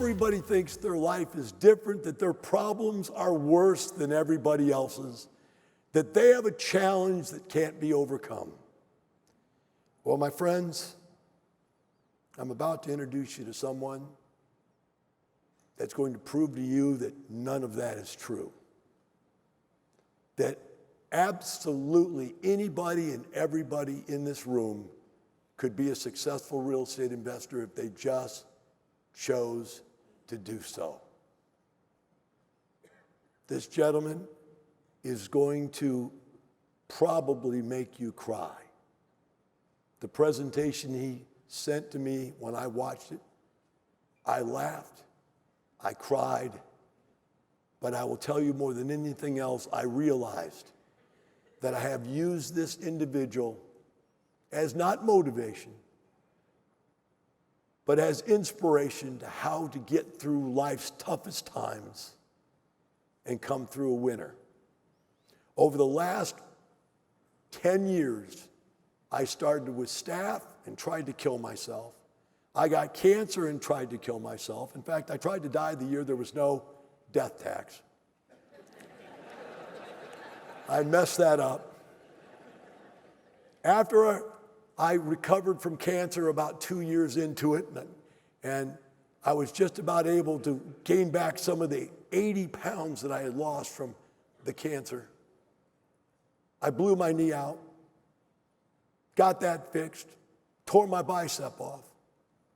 everybody thinks their life is different, that their problems are worse than everybody else's, that they have a challenge that can't be overcome. Well, my friends, I'm about to introduce you to someone that's going to prove to you that none of that is true. That absolutely anybody and everybody in this room could be a successful real estate investor if they just chose to do so. This gentleman is going to probably make you cry. The presentation he sent to me, when I watched it, I laughed, I cried, but I will tell you more than anything else, I realized that I have used this individual as not motivation, but as inspiration to how to get through life's toughest times and come through a winner. Over the last 10 years, I started with staph and tried to kill myself. I got cancer and tried to kill myself. In fact, I tried to die the year there was no death tax. I messed that up. After I recovered from cancer about 2 years into it, and I was just about able to gain back some of the 80 pounds that I had lost from the cancer. I blew my knee out, got that fixed, tore my bicep off,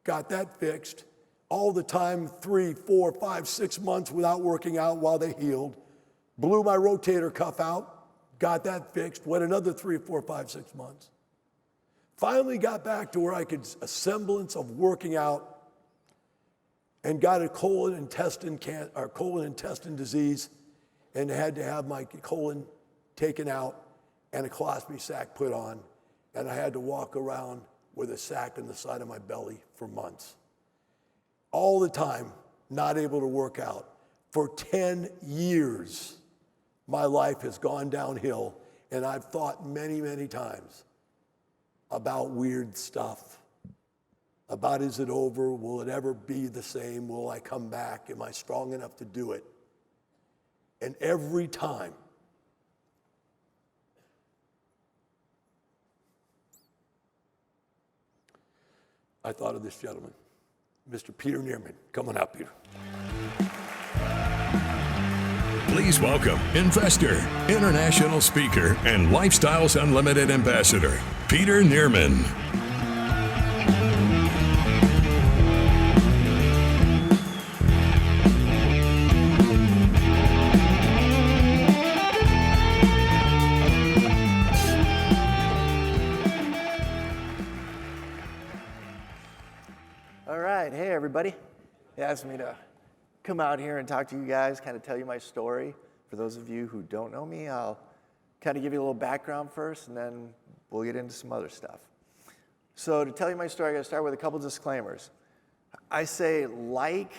got that fixed, all the time, 3, 4, 5, 6 months without working out while they healed, blew my rotator cuff out, got that fixed, went another 3, 4, 5, 6 months. Finally got back to where I could, a semblance of working out, and got a colon intestine disease, and had to have my colon taken out and a colostomy sac put on, and I had to walk around with a sack in the side of my belly for months. All the time, not able to work out. For 10 years, my life has gone downhill, and I've thought many, many times about weird stuff, about is it over, will it ever be the same, will I come back, am I strong enough to do it? And every time, I thought of this gentleman, Mr. Peter Nearman. Come on out, Peter. Please welcome investor, international speaker, and Lifestyles Unlimited ambassador, Peter Nearman. All right, hey everybody. He asked me to come out here and talk to you guys, kind of tell you my story. For those of you who don't know me, I'll kind of give you a little background first, and then we'll get into some other stuff. So to tell you my story, I got to start with a couple disclaimers. I say like,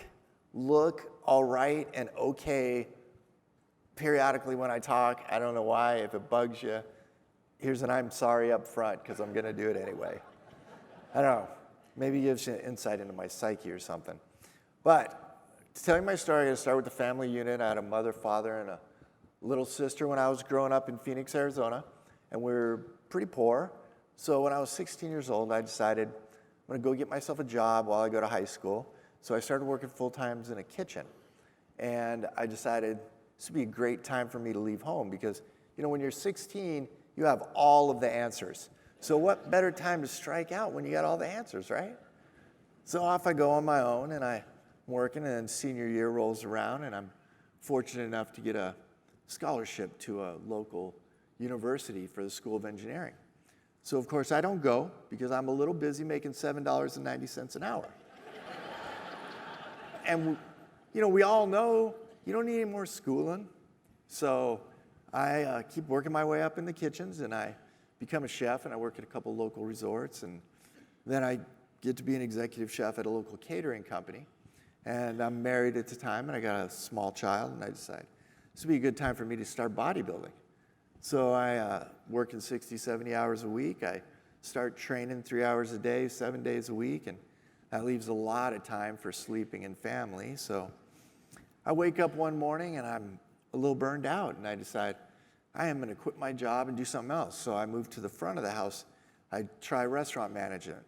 look, all right, and okay periodically when I talk. I don't know why. If it bugs you, here's an I'm sorry up front, because I'm going to do it anyway. I don't know. Maybe it gives you insight into my psyche or something. But to tell you my story, I got to start with the family unit. I had a mother, father, and a little sister when I was growing up in Phoenix, Arizona, and we were pretty poor. So when I was 16 years old, I decided I'm going to go get myself a job while I go to high school. So I started working full-time in a kitchen. And I decided this would be a great time for me to leave home because, you know, when you're 16, you have all of the answers. So what better time to strike out when you got all the answers, right? So off I go on my own, and I'm working, and then senior year rolls around, and I'm fortunate enough to get a scholarship to a local university for the School of Engineering. So of course I don't go because I'm a little busy making $7.90 an hour. And you know, we all know you don't need any more schooling. So I keep working my way up in the kitchens, and I become a chef, and I work at a couple local resorts, and then I get to be an executive chef at a local catering company. And I'm married at the time, and I got a small child, and I decided this would be a good time for me to start bodybuilding. So I work in 60, 70 hours a week. I start training 3 hours a day, 7 days a week, and That leaves a lot of time for sleeping and family. So I wake up one morning and I'm a little burned out, and I decide I am going to quit my job and do something else. So I moved to the front of the house. I try restaurant management.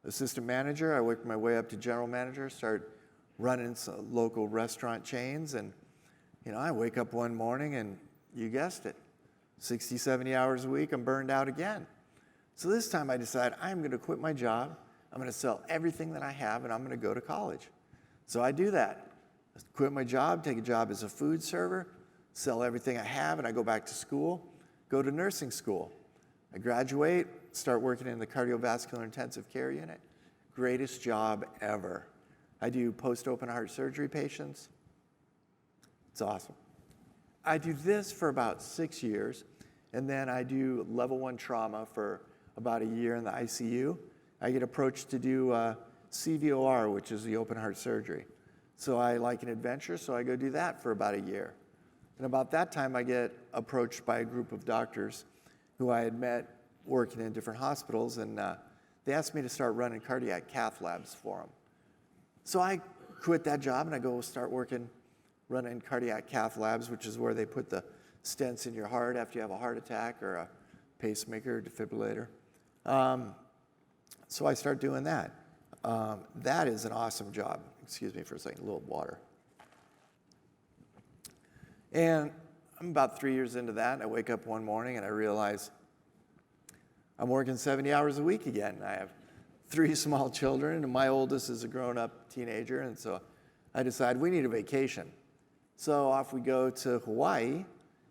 Assistant manager, I worked my way up to general manager, start running some local restaurant chains. And, I wake up one morning and you guessed it, 60, 70 hours a week, I'm burned out again. So this time I decide I'm going to quit my job. I'm going to sell everything that I have, and I'm going to go to college. So I do that. I quit my job, take a job as a food server, sell everything I have, and I go back to school, go to nursing school. I graduate, start working in the cardiovascular intensive care unit. Greatest job ever. I do post-open heart surgery patients. It's awesome. I do this for about 6 years, and then I do level 1 trauma for about a year in the ICU. I get approached to do CVOR, which is the open heart surgery. So I like an adventure, so I go do that for about a year. And about that time, I get approached by a group of doctors who I had met working in different hospitals, and they asked me to start running cardiac cath labs for them. So I quit that job, and I go start running cardiac cath labs, which is where they put the stents in your heart after you have a heart attack or a pacemaker or defibrillator. So I start doing that. That is an awesome job. Excuse me for a second, a little water. And I'm about 3 years into that, and I wake up one morning and I realize I'm working 70 hours a week again. I have 3 small children, and my oldest is a grown-up teenager, and so I decide we need a vacation. So off we go to Hawaii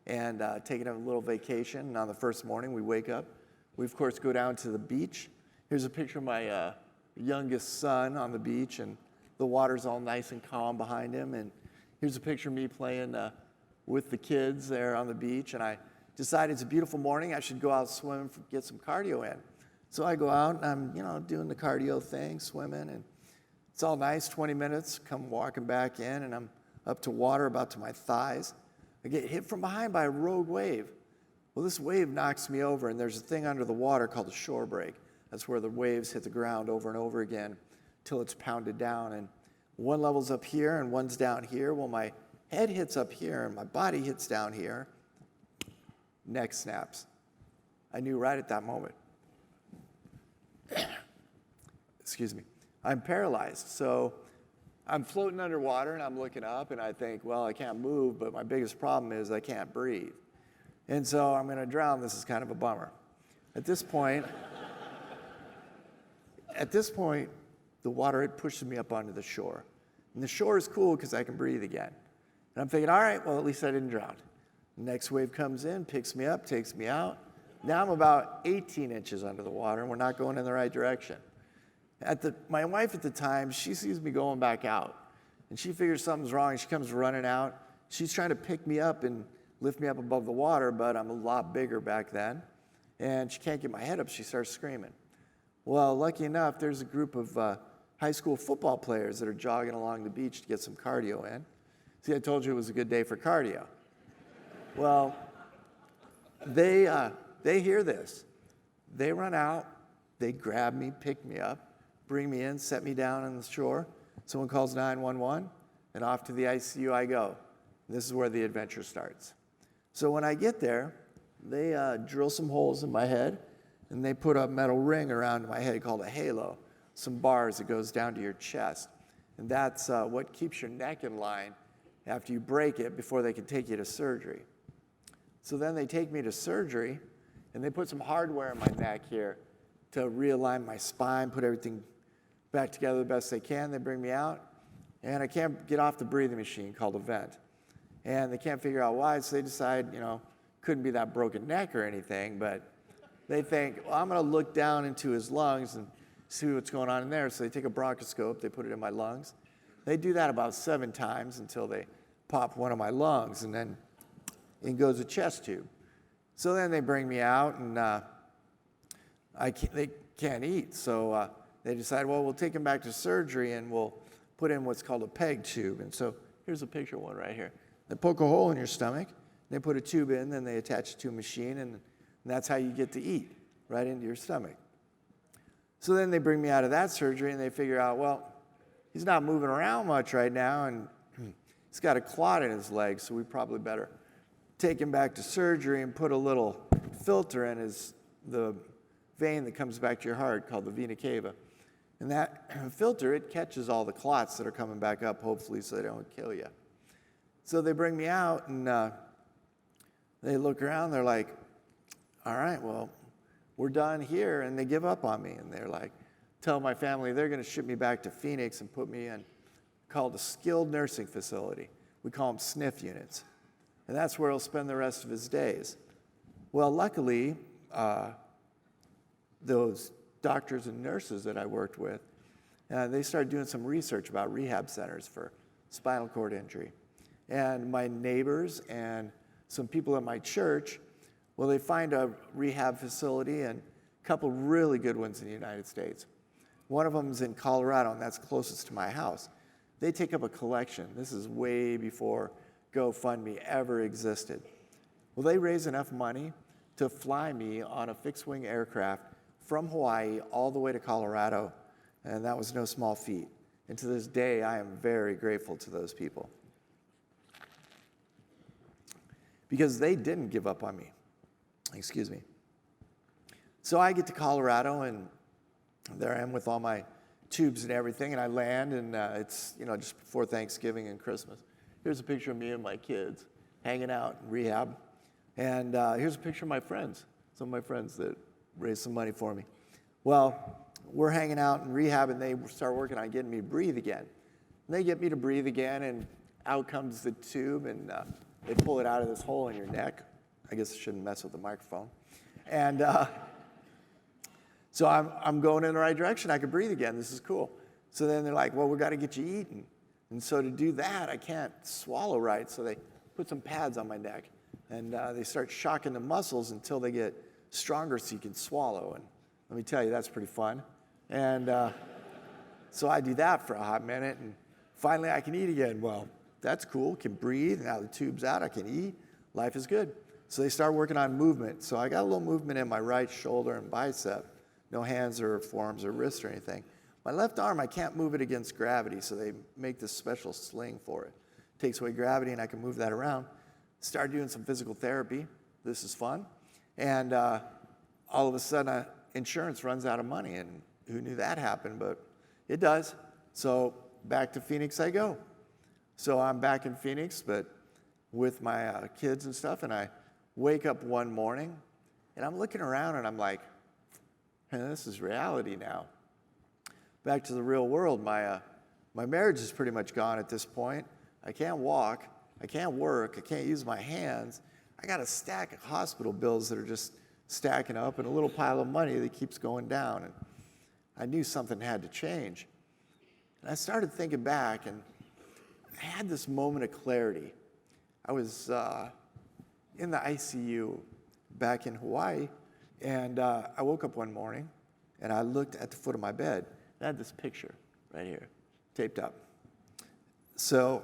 and taking a little vacation, and on the first morning we wake up. We, of course, go down to the beach. Here's a picture of my youngest son on the beach, and the water's all nice and calm behind him. And here's a picture of me playing with the kids there on the beach. And I decided it's a beautiful morning. I should go out swimming, get some cardio in. So I go out, and I'm, doing the cardio thing, swimming, and it's all nice. 20 minutes, come walking back in, and I'm up to water, about to my thighs. I get hit from behind by a rogue wave. Well, this wave knocks me over, and there's a thing under the water called a shore break. That's where the waves hit the ground over and over again till it's pounded down. And one level's up here and one's down here. Well, my head hits up here and my body hits down here. Neck snaps. I knew right at that moment. Excuse me. I'm paralyzed. So I'm floating underwater and I'm looking up and I think, well, I can't move, but my biggest problem is I can't breathe. And so I'm going to drown. This is kind of a bummer. At this point, the water had pushed me up onto the shore. And the shore is cool because I can breathe again. And I'm thinking, all right, well, at least I didn't drown. The next wave comes in, picks me up, takes me out. Now I'm about 18 inches under the water, and we're not going in the right direction. My wife at the time, she sees me going back out. And she figures something's wrong, and she comes running out. She's trying to pick me up and lift me up above the water, but I'm a lot bigger back then. And she can't get my head up. She starts screaming. Well, lucky enough, there's a group of high school football players that are jogging along the beach to get some cardio in. See, I told you it was a good day for cardio. Well, they hear this. They run out, they grab me, pick me up, bring me in, set me down on the shore. Someone calls 911, and off to the ICU I go. This is where the adventure starts. So when I get there, they drill some holes in my head, and they put a metal ring around my head called a halo, some bars that goes down to your chest. And that's what keeps your neck in line after you break it before they can take you to surgery. So then they take me to surgery, and they put some hardware in my neck here to realign my spine, put everything back together the best they can. They bring me out, and I can't get off the breathing machine called a vent. And they can't figure out why, so they decide, couldn't be that broken neck or anything, but they think, well, I'm going to look down into his lungs and see what's going on in there. So they take a bronchoscope, they put it in my lungs. They do that about 7 times until they pop one of my lungs, and then in goes a chest tube. So then they bring me out, and they can't eat. So they decide, well, we'll take him back to surgery, and we'll put in what's called a PEG tube. And so here's a picture of one right here. They poke a hole in your stomach, they put a tube in, then they attach it to a machine, and that's how you get to eat, right into your stomach. So then they bring me out of that surgery and they figure out, well, he's not moving around much right now and he's got a clot in his leg, so we probably better take him back to surgery and put a little filter in the vein that comes back to your heart called the vena cava. And that filter, it catches all the clots that are coming back up, hopefully, so they don't kill you. So they bring me out, and they look around. They're like, all right, well, we're done here. And they give up on me. And they're like, tell my family they're going to ship me back to Phoenix and put me in called a skilled nursing facility. We call them SNF units. And that's where he'll spend the rest of his days. Well, luckily, those doctors and nurses that I worked with, they started doing some research about rehab centers for spinal cord injury. And my neighbors and some people at my church, well, they find a rehab facility and a couple really good ones in the United States. One of them is in Colorado, and that's closest to my house. They take up a collection. This is way before GoFundMe ever existed. Well, they raise enough money to fly me on a fixed-wing aircraft from Hawaii all the way to Colorado, and that was no small feat. And to this day, I am very grateful to those people because they didn't give up on me. Excuse me. So I get to Colorado, and there I am with all my tubes and everything, and I land, and it's just before Thanksgiving and Christmas. Here's a picture of me and my kids hanging out in rehab, and here's a picture of my friends, some of my friends that raised some money for me. Well, we're hanging out in rehab, and they start working on getting me to breathe again. And they get me to breathe again, and out comes the tube, and they pull it out of this hole in your neck. I guess I shouldn't mess with the microphone. And so I'm going in the right direction. I can breathe again. This is cool. So then they're like, well, we got to get you eating. And so to do that, I can't swallow right. So they put some pads on my neck, and they start shocking the muscles until they get stronger so you can swallow. And let me tell you, that's pretty fun. And so I do that for a hot minute, and finally I can eat again. Well, that's cool. Can breathe. Now the tube's out. I can eat. Life is good. So they start working on movement. So I got a little movement in my right shoulder and bicep. No hands or forearms or wrists or anything. My left arm, I can't move it against gravity, so they make this special sling for it. Takes away gravity, and I can move that around. Started doing some physical therapy. This is fun. And all of a sudden, insurance runs out of money, and who knew that happened, but it does. So back to Phoenix I go. So I'm back in Phoenix, but with my kids and stuff, and I wake up one morning, and I'm looking around, and I'm like, hey, this is reality now. Back to the real world. My marriage is pretty much gone at this point. I can't walk. I can't work. I can't use my hands. I got a stack of hospital bills that are just stacking up and a little pile of money that keeps going down. And I knew something had to change. And I started thinking back, and I had this moment of clarity. I was in the ICU back in Hawaii, and I woke up one morning, and I looked at the foot of my bed. I had this picture right here, taped up. So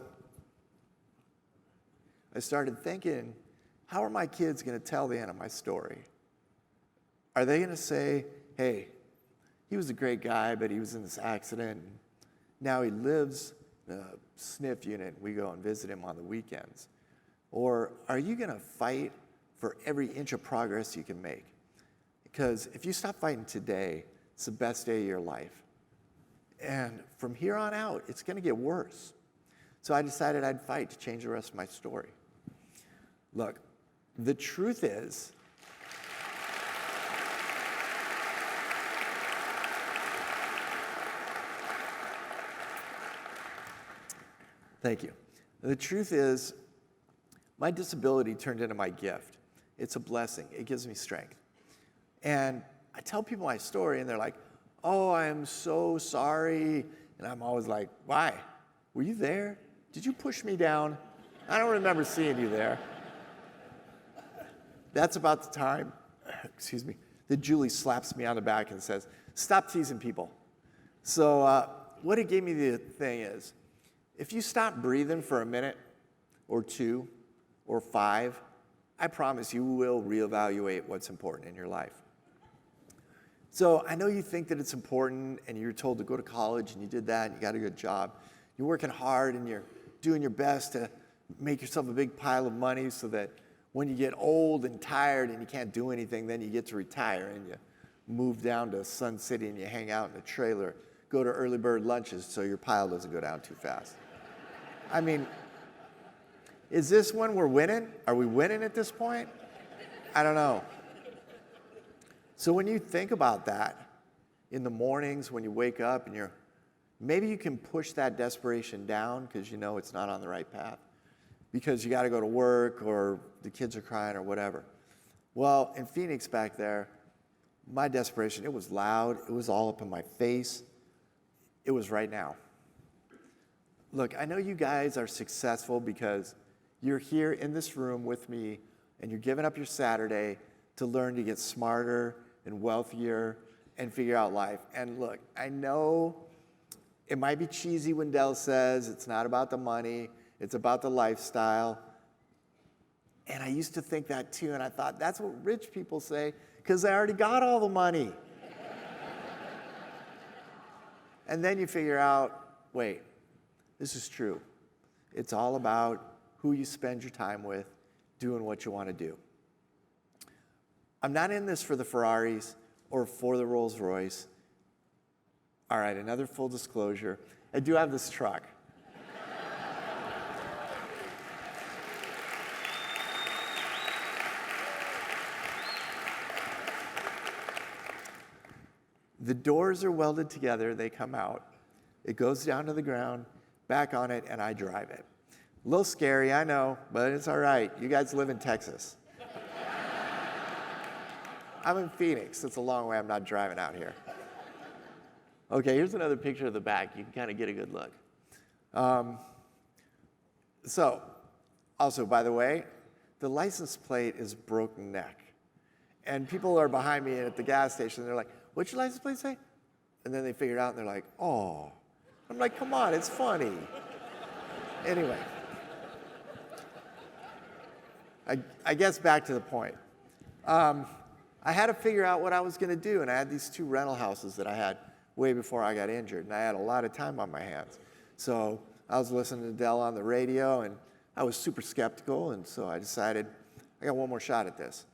I started thinking, how are my kids going to tell the end of my story? Are they going to say, hey, he was a great guy, but he was in this accident, and now he lives in a SNF unit, and we go and visit him on the weekends? Or are you going to fight for every inch of progress you can make? Because if you stop fighting today, it's the best day of your life. And from here on out, it's going to get worse. So I decided I'd fight to change the rest of my story. Look, the truth is, thank you. The truth is, my disability turned into my gift. It's a blessing. It gives me strength. And I tell people my story, and they're like, oh, I am so sorry. And I'm always like, why? Were you there? Did you push me down? I don't remember seeing you there. That's about the time, excuse me, that Julie slaps me on the back and says, stop teasing people. So what it gave me the thing is, if you stop breathing for a minute or 2 or 5, I promise you will reevaluate what's important in your life. So I know you think that it's important and you're told to go to college and you did that and you got a good job. You're working hard and you're doing your best to make yourself a big pile of money so that when you get old and tired and you can't do anything, then you get to retire and you move down to Sun City and you hang out in a trailer, go to early bird lunches so your pile doesn't go down too fast. I mean, is this when we're winning? Are we winning at this point? I don't know. So when you think about that in the mornings when you wake up and maybe you can push that desperation down because you know it's not on the right path because you got to go to work or the kids are crying or whatever. Well, in Phoenix back there, my desperation, it was loud. It was all up in my face. It was right now. Look, I know you guys are successful because you're here in this room with me and you're giving up your Saturday to learn to get smarter and wealthier and figure out life. And look, I know it might be cheesy when Dell says it's not about the money, it's about the lifestyle. And I used to think that too, and I thought that's what rich people say because they already got all the money. And then you figure out, wait, this is true. It's all about who you spend your time with, doing what you want to do. I'm not in this for the Ferraris or for the Rolls Royce. All right, another full disclosure. I do have this truck. The doors are welded together, they come out. It goes down to the ground, back on it, and I drive it. A little scary, I know, but it's all right. You guys live in Texas. I'm in Phoenix. It's a long way. I'm not driving out here. Okay, here's another picture of the back. You can kind of get a good look. Also, by the way, the license plate is broken neck. And people are behind me at the gas station. And they're like, what's your license plate say? And then they figure it out, and they're like, oh. I'm like, come on, it's funny. Anyway. I guess back to the point. I had to figure out what I was going to do, and I had these 2 rental houses that I had way before I got injured, and I had a lot of time on my hands. So I was listening to Dell on the radio, and I was super skeptical, and so I decided I got one more shot at this.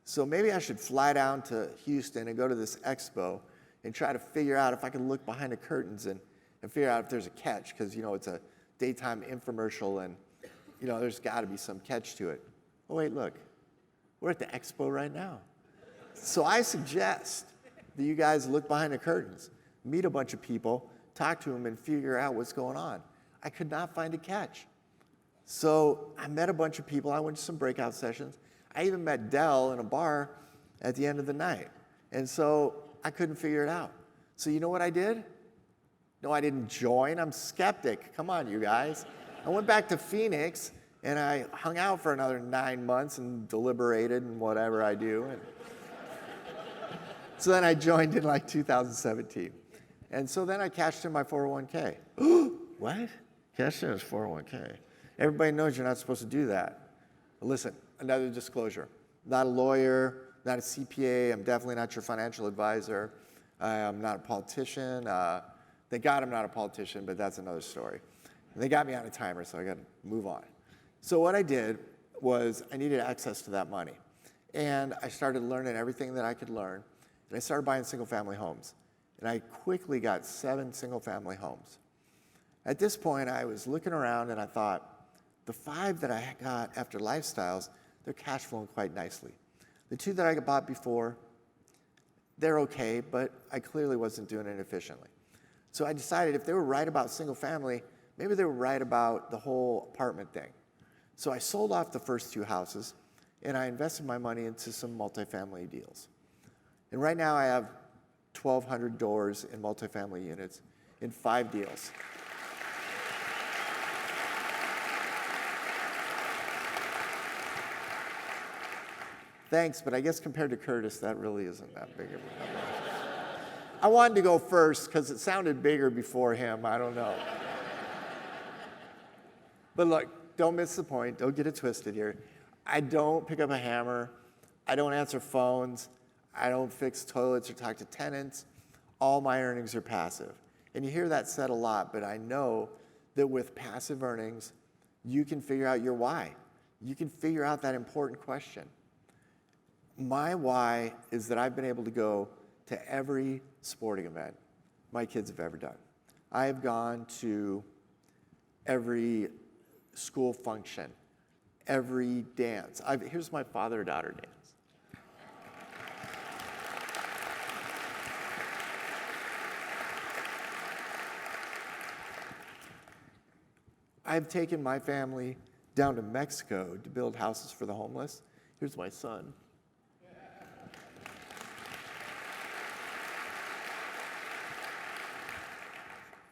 So maybe I should fly down to Houston and go to this Expo and try to figure out if I can look behind the curtains and figure out if there's a catch, because, it's a daytime infomercial, and, there's got to be some catch to it. Oh, wait, look. We're at the Expo right now. So I suggest that you guys look behind the curtains, meet a bunch of people, talk to them, and figure out what's going on. I could not find a catch. So I met a bunch of people. I went to some breakout sessions. I even met Dell in a bar at the end of the night. And so I couldn't figure it out. So you know what I did? No, I didn't join. I'm skeptic. Come on, you guys. I went back to Phoenix, and I hung out for another 9 months and deliberated and whatever I do. And so then I joined in 2017. And so then I cashed in my 401k. What? Cashed in his 401k. Everybody knows you're not supposed to do that. But listen, another disclosure. Not a lawyer, not a CPA. I'm definitely not your financial advisor. I'm not a politician. Thank God I'm not a politician, but that's another story. And they got me on a timer, so I got to move on. So what I did was I needed access to that money. And I started learning everything that I could learn. And I started buying single-family homes. And I quickly got 7 single-family homes. At this point, I was looking around and I thought, the 5 that I got after lifestyles, they're cash flowing quite nicely. The 2 that I bought before, they're okay, but I clearly wasn't doing it efficiently. So I decided if they were right about single-family, maybe they were right about the whole apartment thing. So I sold off the first 2 houses, and I invested my money into some multifamily deals. And right now I have 1,200 doors in multifamily units in 5 deals. Thanks, but I guess compared to Curtis, that really isn't that big of a number. I wanted to go first because it sounded bigger before him. I don't know. But look, don't miss the point. Don't get it twisted here. I don't pick up a hammer. I don't answer phones. I don't fix toilets or talk to tenants. All my earnings are passive. And you hear that said a lot, but I know that with passive earnings, you can figure out your why. You can figure out that important question. My why is that I've been able to go to every sporting event my kids have ever done. I have gone to every school function, every dance. Here's my father-daughter dance. I've taken my family down to Mexico to build houses for the homeless. Here's my son.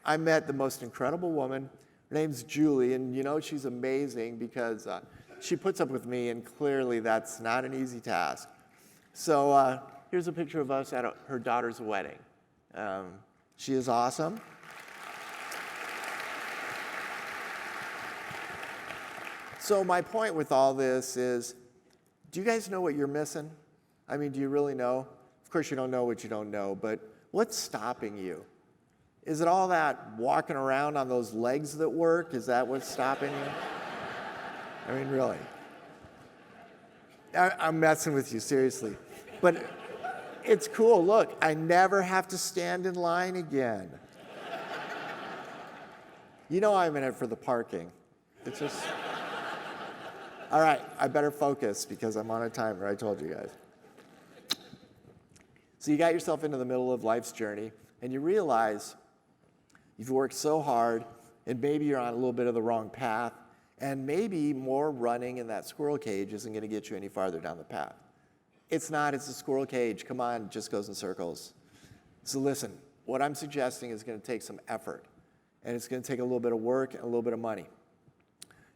I met the most incredible woman. Her name's Julie, and you know she's amazing because she puts up with me, and clearly that's not an easy task. So here's a picture of us at her daughter's wedding. She is awesome. So my point with all this is, do you guys know what you're missing? I mean, do you really know? Of course you don't know what you don't know, but what's stopping you? Is it all that walking around on those legs that work? Is that what's stopping you? I mean, really. I'm messing with you, seriously. But it's cool. Look, I never have to stand in line again. You know I'm in it for the parking. It's just... All right, I better focus because I'm on a timer, I told you guys. So you got yourself into the middle of life's journey, and you realize you've worked so hard, and maybe you're on a little bit of the wrong path, and maybe more running in that squirrel cage isn't going to get you any farther down the path. It's not, it's a squirrel cage. Come on, it just goes in circles. So listen, what I'm suggesting is going to take some effort, and it's going to take a little bit of work and a little bit of money.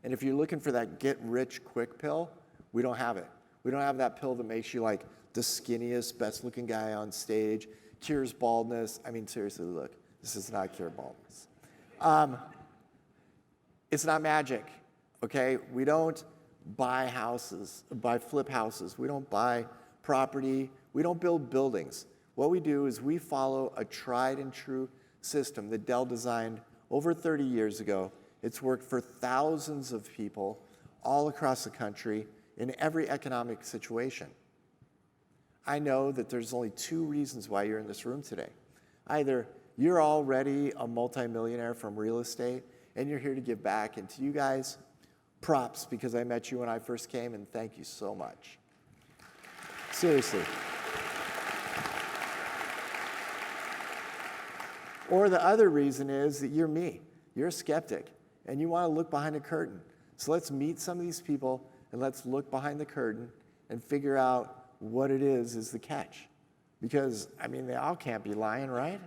And if you're looking for that get-rich-quick pill, we don't have it. We don't have that pill that makes you like the skinniest, best-looking guy on stage, cures baldness. I mean, seriously, look, this does not cure baldness. It's not magic, okay? We don't buy houses, flip houses. We don't buy property. We don't build buildings. What we do is we follow a tried-and-true system that Dell designed over 30 years ago. It's worked for thousands of people all across the country in every economic situation. I know that there's only two reasons why you're in this room today. Either you're already a multimillionaire from real estate and you're here to give back, and to you guys, props because I met you when I first came, and thank you so much. Seriously. Or the other reason is that you're me. You're a skeptic. And you want to look behind a curtain. So let's meet some of these people and let's look behind the curtain and figure out what it is the catch. Because, I mean, they all can't be lying, right?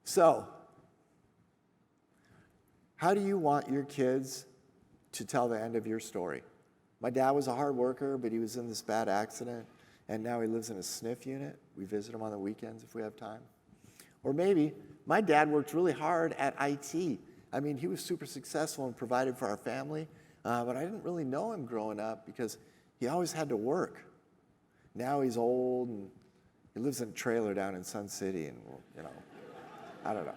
So, how do you want your kids to tell the end of your story? My dad was a hard worker, but he was in this bad accident. And now he lives in a SNF unit. We visit him on the weekends if we have time. Or maybe my dad worked really hard at IT. I mean, he was super successful and provided for our family, but I didn't really know him growing up because he always had to work. Now he's old and he lives in a trailer down in Sun City, and you know, I don't know.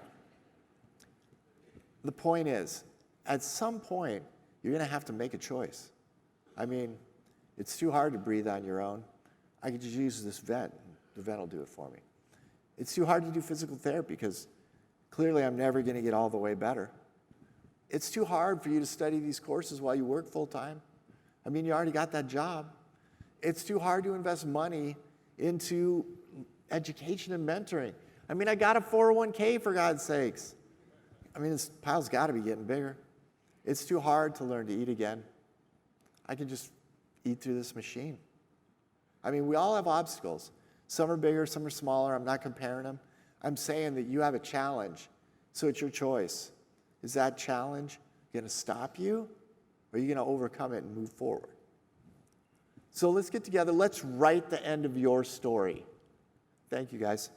The point is, at some point, you're gonna have to make a choice. I mean, it's too hard to breathe on your own. I could just use this vent. The vent will do it for me. It's too hard to do physical therapy because clearly I'm never going to get all the way better. It's too hard for you to study these courses while you work full time. I mean, you already got that job. It's too hard to invest money into education and mentoring. I mean, I got a 401k for God's sakes. I mean, this pile's got to be getting bigger. It's too hard to learn to eat again. I can just eat through this machine. I mean, we all have obstacles. Some are bigger, some are smaller. I'm not comparing them. I'm saying that you have a challenge, so it's your choice. Is that challenge going to stop you, or are you going to overcome it and move forward? So let's get together. Let's write the end of your story. Thank you, guys.